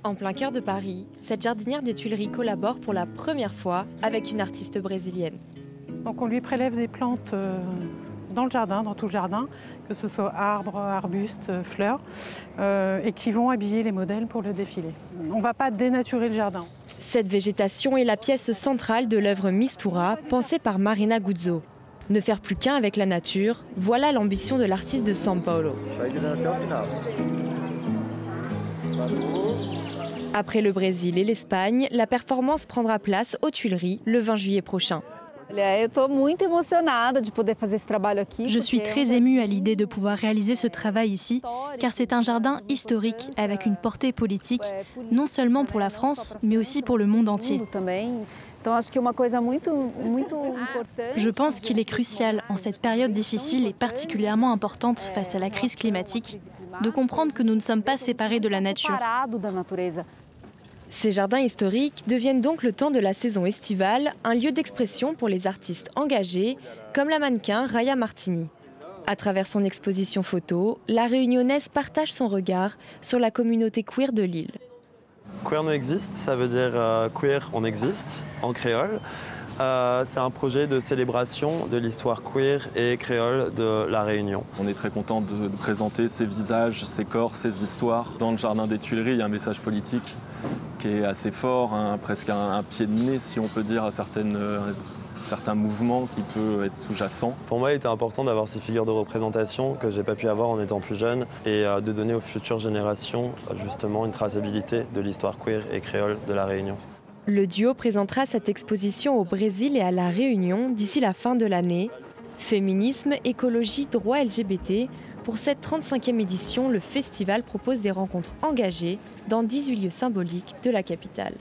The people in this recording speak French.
En plein cœur de Paris, cette jardinière des Tuileries collabore pour la première fois avec une artiste brésilienne. Donc on lui prélève des plantes dans le jardin, dans tout le jardin, que ce soit arbres, arbustes, fleurs, et qui vont habiller les modèles pour le défilé. On ne va pas dénaturer le jardin. Cette végétation est la pièce centrale de l'œuvre Mistura, pensée par Marina Guzzo. Ne faire plus qu'un avec la nature, voilà l'ambition de l'artiste de São Paulo. Après le Brésil et l'Espagne, la performance prendra place aux Tuileries le 20 juillet prochain. Je suis très émue à l'idée de pouvoir réaliser ce travail ici, car c'est un jardin historique avec une portée politique, non seulement pour la France, mais aussi pour le monde entier. Je pense qu'il est crucial, en cette période difficile et particulièrement importante face à la crise climatique, de comprendre que nous ne sommes pas séparés de la nature. Ces jardins historiques deviennent donc le temps de la saison estivale un lieu d'expression pour les artistes engagés, comme la mannequin Raya Martini. À travers son exposition photo, la Réunionnaise partage son regard sur la communauté queer de Lille. Queer no existe, ça veut dire queer on existe en créole. C'est un projet de célébration de l'histoire queer et créole de La Réunion. On est très content de présenter ces visages, ces corps, ces histoires. Dans le jardin des Tuileries, il y a un message politique qui est assez fort, hein, presque un pied de nez, si on peut dire, à certains mouvements qui peuvent être sous-jacents. Pour moi, il était important d'avoir ces figures de représentation que j'ai pas pu avoir en étant plus jeune et de donner aux futures générations justement une traçabilité de l'histoire queer et créole de La Réunion. Le duo présentera cette exposition au Brésil et à La Réunion d'ici la fin de l'année. Féminisme, écologie, droits LGBT. Pour cette 35e édition, le festival propose des rencontres engagées dans 18 lieux symboliques de la capitale.